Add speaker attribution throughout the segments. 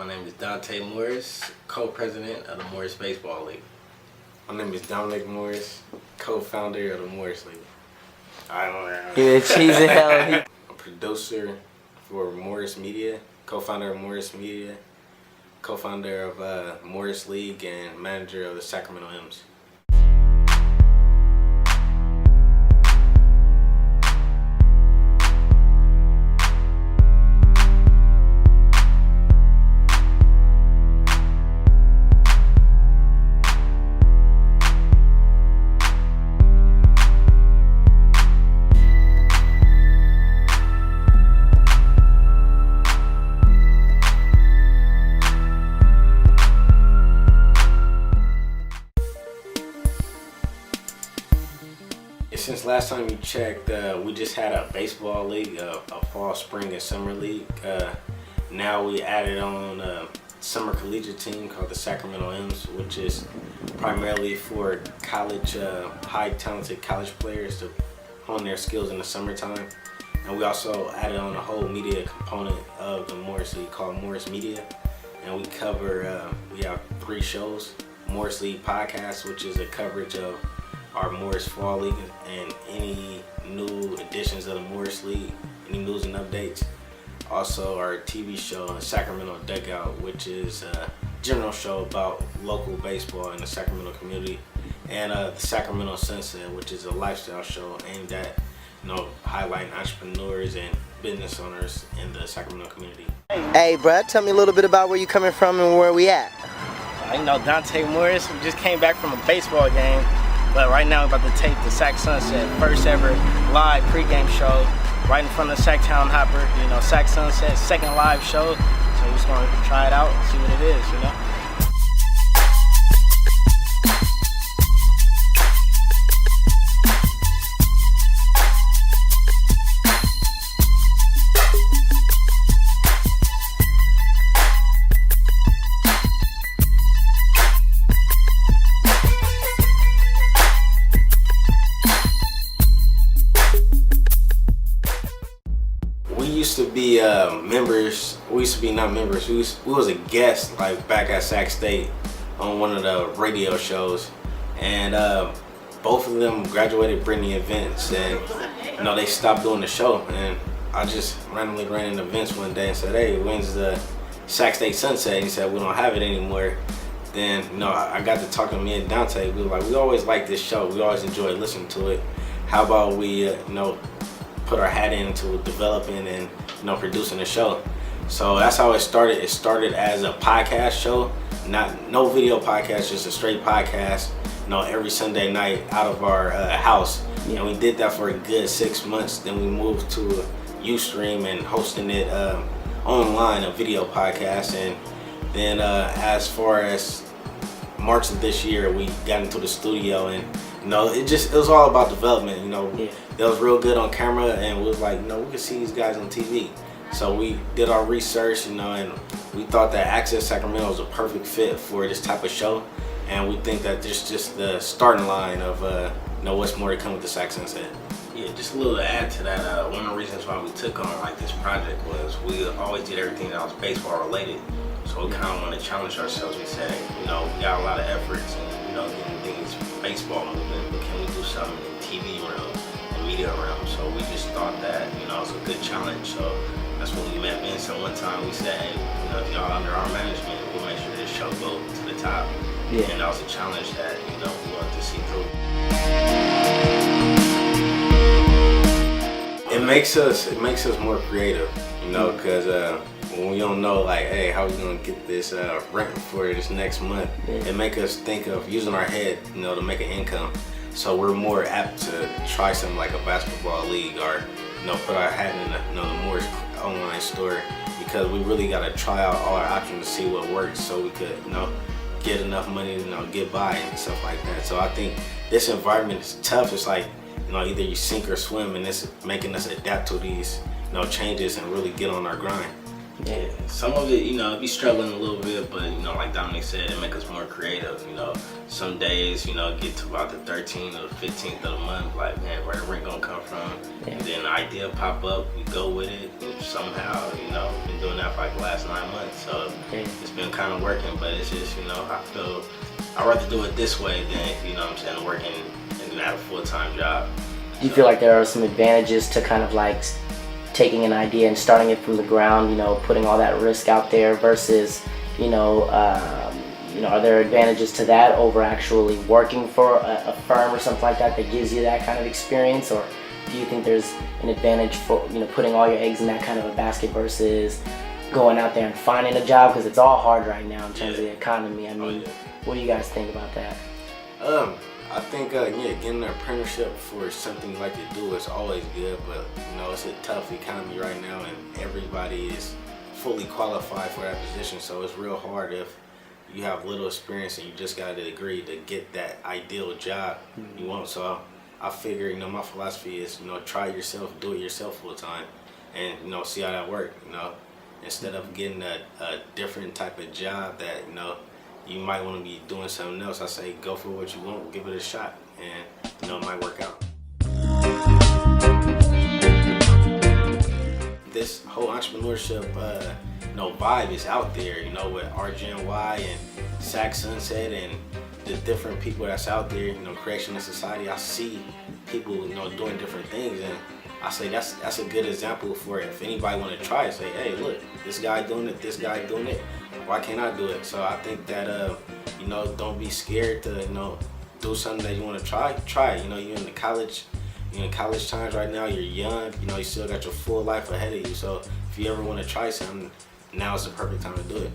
Speaker 1: My name is Donte Morris, co-president of the Morris Baseball League.
Speaker 2: My name is Dominic Morris, co-founder of the Morris League. I don't know.
Speaker 3: Yeah, cheese and hell.
Speaker 2: I'm a producer for Morris Media, co-founder of Morris Media, co-founder of Morris League, and manager of the Sacramento M's. Since last time you checked, we just had a baseball league, a fall, spring, and summer league. Now we added on a summer collegiate team called the Sacramento M's, which is primarily for college, high talented college players to hone their skills in the summertime. And we also added on a whole media component of the Morris League called Morris Media. And we cover, we have 3 shows. Morris League Podcast, which is a coverage of our Morris Fall League and any new additions of the Morris League, any news and updates. Also our TV show, Sacramento Dugout, which is a general show about local baseball in the Sacramento community. And the Sacramento Sunset, which is a lifestyle show aimed at, highlighting entrepreneurs and business owners in the Sacramento community.
Speaker 3: Hey, bro, tell me a little bit about where you coming from and where we at.
Speaker 1: Donte Morris, we just came back from a baseball game. But right now we're about to tape the Sac Sunset, first ever live pregame show right in front of the Sacktown Hopper. Sac Sunset, second live show. So we're just gonna try it out and see what it is,
Speaker 2: We used to be members. We used to be not members. We was a guest back at Sac State on one of the radio shows, and both of them graduated Brittany events, and they stopped doing the show. And I just randomly ran into Vince one day and said, "Hey, when's the Sac State Sunset?" And he said, "We don't have it anymore." Then I got to talking to me and Dante. We were like, we always liked this show. We always enjoyed listening to it. How about we put our hat into developing and producing a show? So that's how it started. It started as a podcast show, no video podcast, just a straight podcast. Every Sunday night out of our house, and we did that for a good 6 months. Then we moved to Ustream and hosting it online, a video podcast. And then as far as March of this year, we got into the studio, and it was all about development. That was real good on camera, and we was like, we could see these guys on TV. So we did our research, and we thought that Access Sacramento was a perfect fit for this type of show. And we think that this is just the starting line of what's more to come with the Sac Sunset.
Speaker 1: Yeah, just a little to add to that. One of the reasons why we took on this project was we always did everything that was baseball related. So we kind of want to challenge ourselves. We said, we got a lot of efforts and getting things baseball movement, but can we do something in TV realm and media realm? So we just thought that it was a good challenge. So that's when we met Vince, and one time we said, hey, if y'all under our management, we'll make sure this show go to the top. Yeah. And that was a challenge that we wanted to see through.
Speaker 2: It makes us more creative, because when we don't know, hey, how we gonna get this rent for this next month, it make us think of using our head, to make an income. So we're more apt to try something like a basketball league, or put our hat in the Morris online store, because we really gotta try out all our options to see what works, so we could get enough money to get by and stuff like that. So I think this environment is tough. It's like either you sink or swim, and it's making us adapt to these changes and really get on our grind.
Speaker 1: Yeah, some of it, you know, it be struggling a little bit, but you know, like Dominic said, it make us more creative. You know, some days, you know, get to about the 13th or the 15th of the month, like, man, where the rent gonna come from?
Speaker 3: Yeah.
Speaker 1: And then the idea pop up, we go with it, and somehow, you know, been doing that for like the last 9 months, so it's been kind of working. But it's just, you know, I feel I'd rather do it this way than, you know what I'm saying, working and then have a full-time job.
Speaker 4: Do you feel like there are some advantages to kind of like taking an idea and starting it from the ground, you know, putting all that risk out there versus, you know, are there advantages to that over actually working for a firm or something like that gives you that kind of experience? Or do you think there's an advantage for, you know, putting all your eggs in that kind of a basket versus going out there and finding a job? Because it's all hard right now in terms of the economy. I mean, what do you guys think about that?
Speaker 2: I think, getting an apprenticeship for something you like to do is always good, but, you know, it's a tough economy right now, and everybody is fully qualified for that position, so it's real hard if you have little experience and you just got a degree to get that ideal job you want. So I figure, you know, my philosophy is, you know, try yourself, do it yourself full time, and, you know, see how that works, you know, instead of getting a different type of job that, you know, you might want to be doing something else. I say go for what you want, give it a shot, and, you know, it might work out. This whole entrepreneurship, you know, vibe is out there, you know, with RGNY and Sac Sunset and the different people that's out there, you know, Creation in Society. I see people, you know, doing different things, and I say that's a good example for it. If anybody want to try it, say, hey, look, this guy doing it, this guy doing it. Why can't I do it? So I think that, you know, don't be scared to, you know, do something that you want to try. Try it. You know, you're in college times right now. You're young. You know, you still got your full life ahead of you. So if you ever want to try something, now is the perfect time to do it.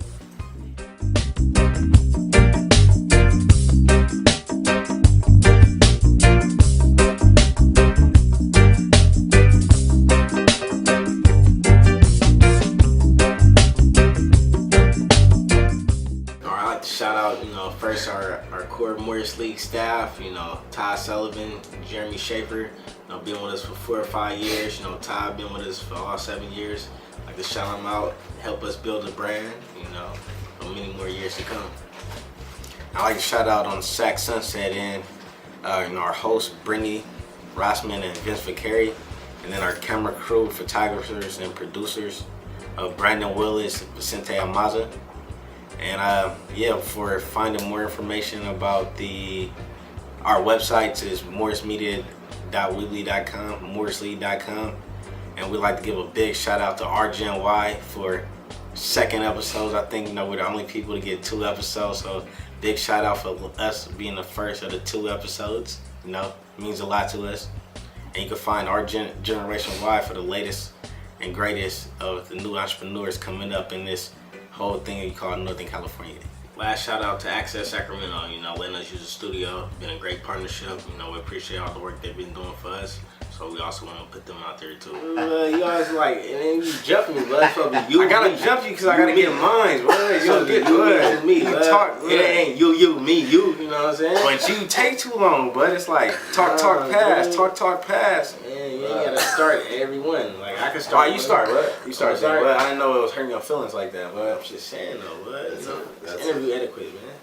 Speaker 2: Shout out, you know, first our core Morris League staff, you know, Ty Sullivan, Jeremy Schaefer, you know, been with us for 4 or 5 years. You know, Ty been with us for all 7 years. I'd like to shout them out, help us build a brand, you know, for many more years to come. I'd like to shout out on Sac Sunset and you know, our hosts, Brittany Rossman and Vince Vicari, and then our camera crew, photographers and producers, Brandon Willis, Vicente Amaza. And for finding more information about our websites is morrismedia.weebly.com, morrisleague.com, and we'd like to give a big shout out to RGNY for 2nd episodes. I think, you know, we're the only people to get 2 episodes, so big shout out for us being the first of the 2 episodes. You know, it means a lot to us. And you can find our Generation Y for the latest and greatest of the new entrepreneurs coming up in this whole thing we call Northern California. Last shout out to Access Sacramento, you know, letting us use the studio. Been a great partnership. You know, we appreciate all the work they've been doing for us. So we also want to put them out there too. You always like, and then you jump me, bud. I gotta jump you because I gotta get mine, bro. You don't get good. Me, you talk. It ain't you, me, you. You know what I'm saying? But you take too long, bud. It's like talk, pass, talk, pass. Man, you ain't gotta start every one. Like I can start. Oh, you start, bud. You start. But I didn't know it was hurting your feelings like that, bud. I'm just saying though, bud. It's interview etiquette, man.